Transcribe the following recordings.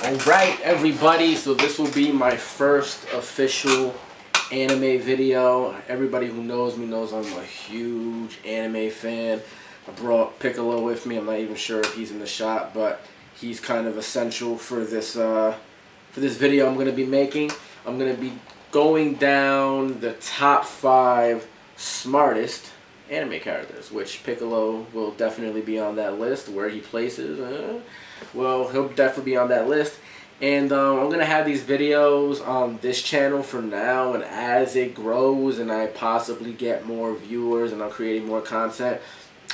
Alright everybody, so this will be my first official anime video. Everybody who knows me knows I'm a huge anime fan. I brought Piccolo with me. I'm not even sure if he's in the shot, but he's kind of essential for this video I'm going to be making. I'm going to be going down the top 5 smartest anime characters, which Piccolo will definitely be on that list. Where he places, well, he'll definitely be on that list. And I'm going to have these videos on this channel for now, and as it grows and I possibly get more viewers and I'm creating more content,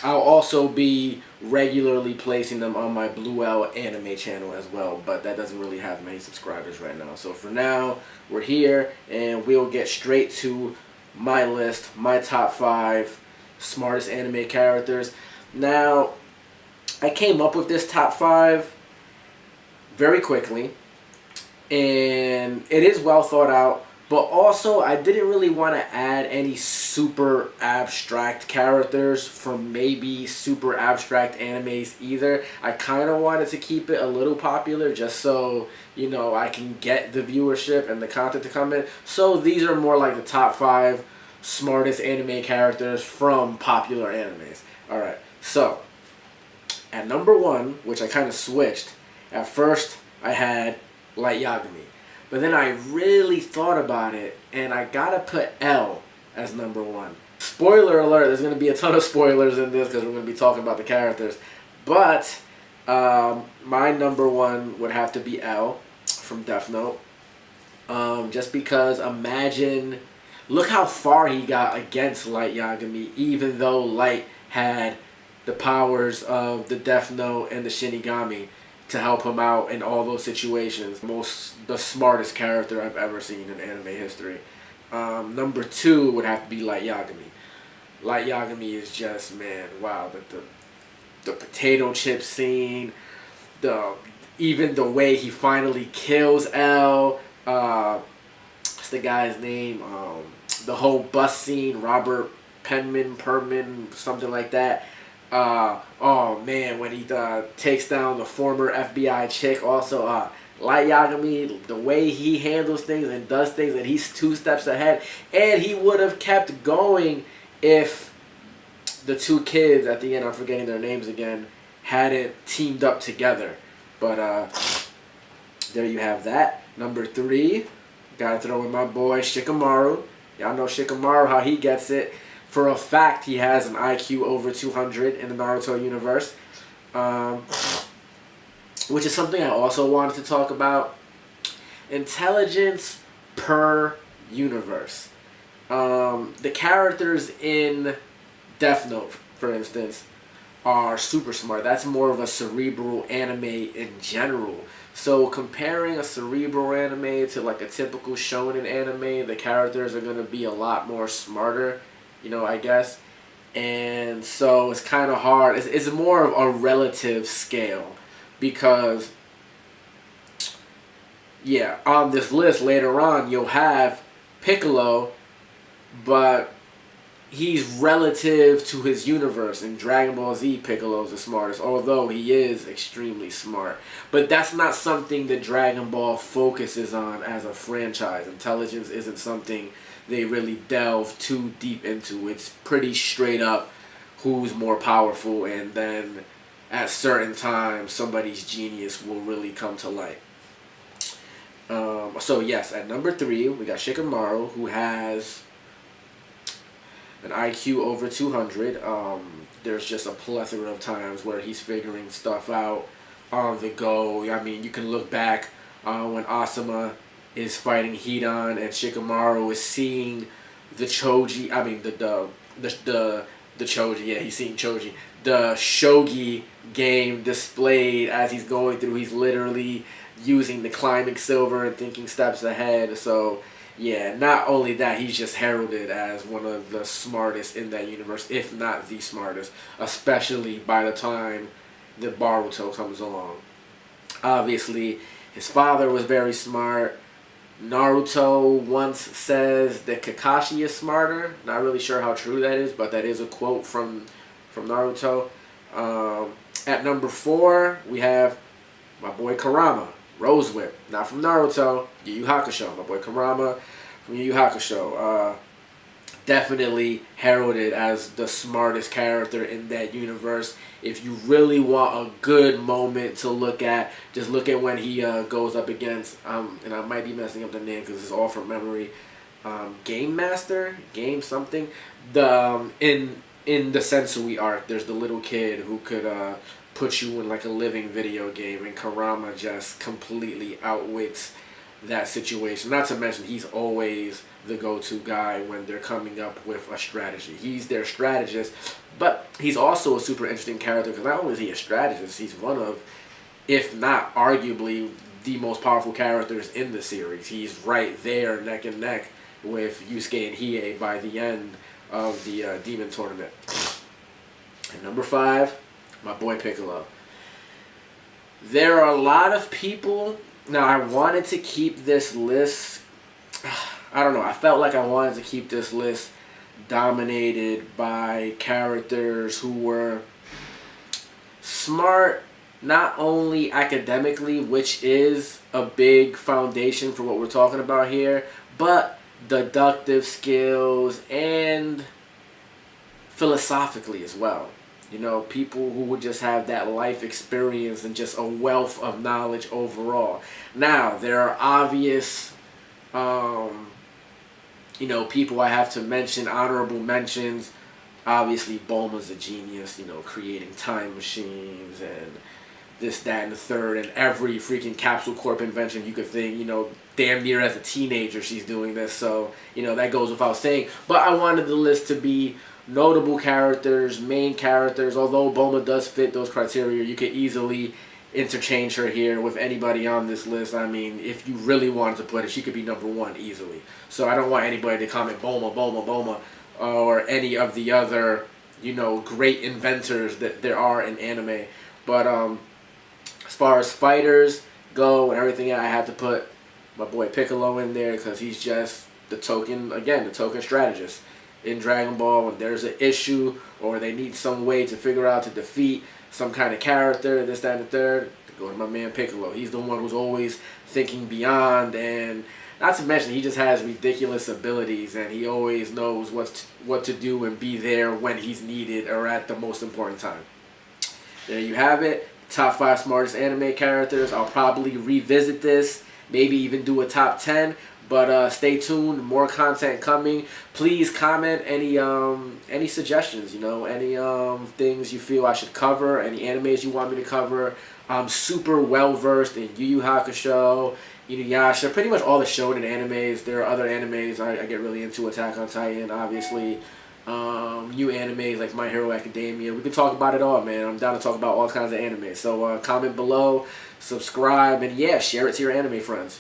I'll also be regularly placing them on my Blue L anime channel as well, but that doesn't really have many subscribers right now. So for now, we're here and we'll get straight to my list, my top 5 smartest anime characters. Now, I came up with this top 5 very quickly, and it is well thought out, but also I didn't really want to add any super abstract characters from maybe super abstract animes either. I kind of wanted to keep it a little popular just so, you know, I can get the viewership and the content to come in. So these are more like the top 5 smartest anime characters from popular animes. Alright, so at number 1, which I kind of switched, at first I had Light Yagami, but then I really thought about it and I gotta put L as number 1. Spoiler alert, there's going to be a ton of spoilers in this because we're going to be talking about the characters, but my number 1 would have to be L from Death Note, just because look how far he got against Light Yagami, even though Light had the powers of the Death Note and the Shinigami to help him out in all those situations. The smartest character I've ever seen in anime history. Number 2 would have to be Light Yagami. Light Yagami is just, man, wow. The potato chip scene, even the way he finally kills L. What's the guy's name? The whole bus scene, Robert Perman, something like that. Oh man, when he takes down the former FBI chick, also Light Yagami, the way he handles things and does things, and he's 2 steps ahead, and he would have kept going if the 2 kids at the end, I'm forgetting their names again, hadn't teamed up together. But there you have that. Number 3, gotta throw in my boy Shikamaru. Y'all know Shikamaru, how he gets it. For a fact, he has an IQ over 200 in the Naruto universe, which is something I also wanted to talk about. Intelligence per universe. The characters in Death Note, for instance, are super smart. That's more of a cerebral anime in general. So comparing a cerebral anime to like a typical shonen anime, the characters are going to be a lot more smarter, you know, I guess. And so it's kind of hard. It's more of a relative scale because, yeah, on this list later on you'll have Piccolo, but he's relative to his universe. In Dragon Ball Z, Piccolo's the smartest, although he is extremely smart. But that's not something that Dragon Ball focuses on as a franchise. Intelligence isn't something they really delve too deep into. It's pretty straight up who's more powerful, and then at certain times somebody's genius will really come to light. So yes, at number 3 we got Shikamaru, who has an IQ over 200. There's just a plethora of times where he's figuring stuff out on the go. I mean, you can look back when Asuma is fighting Hidan and Shikamaru is seeing the Choji. I mean the Choji. Yeah, he's seeing Choji. The Shogi game displayed as he's going through. He's literally using the climbing silver and thinking steps ahead. So yeah, not only that, he's just heralded as one of the smartest in that universe, if not the smartest, especially by the time that Boruto comes along. Obviously, his father was very smart. Naruto once says that Kakashi is smarter. Not really sure how true that is, but that is a quote from Naruto. At number 4, we have my boy Kurama. Rose Whip, not from Naruto, Yu Yu Hakusho. My boy Kurama from Yu Yu Hakusho. Definitely heralded as the smartest character in that universe. If you really want a good moment to look at, just look at when he goes up against, and I might be messing up the name because it's all from memory, Game Master, Game something. In the Sensui arc, there's the little kid who could put you in like a living video game, and Kurama just completely outwits that situation. Not to mention, he's always the go-to guy when they're coming up with a strategy. He's their strategist, but he's also a super interesting character because not only is he a strategist, he's one of, if not arguably, the most powerful characters in the series. He's right there neck and neck with Yusuke and Hiei by the end of the Demon Tournament. And number 5, my boy Piccolo. There are a lot of people. Now, I wanted to keep this list, I don't know, I felt like I wanted to keep this list dominated by characters who were smart, not only academically, which is a big foundation for what we're talking about here, but deductive skills and philosophically as well. You know, people who would just have that life experience and just a wealth of knowledge overall. Now, there are obvious, you know, people I have to mention, honorable mentions. Obviously, Bulma's a genius, you know, creating time machines and this, that, and the third, and every freaking Capsule Corp invention you could think, you know, damn near as a teenager she's doing this, so, you know, that goes without saying. But I wanted the list to be notable characters, main characters. Although Bulma does fit those criteria, you could easily interchange her here with anybody on this list. I mean, if you really wanted to put it, she could be number 1 easily. So I don't want anybody to comment Bulma, Bulma, Bulma, or any of the other, you know, great inventors that there are in anime. But as far as fighters go and everything, I had to put my boy Piccolo in there because he's just the token, again, the token strategist. In Dragon Ball, when there's an issue or they need some way to figure out to defeat some kind of character, this, that, and the third, go to my man Piccolo. He's the one who's always thinking beyond, and not to mention he just has ridiculous abilities, and he always knows what to do and be there when he's needed or at the most important time. There you have it. Top 5 smartest anime characters. I'll probably revisit this, maybe even do a top 10. But stay tuned, more content coming. Please comment any suggestions, you know, any things you feel I should cover, any animes you want me to cover. I'm super well versed in Yu Yu Hakusho, Inuyasha, pretty much all the shonen animes. There are other animes I get really into, Attack on Titan, obviously. New animes like My Hero Academia. We can talk about it all, man. I'm down to talk about all kinds of anime. So comment below, subscribe, and yeah, share it to your anime friends.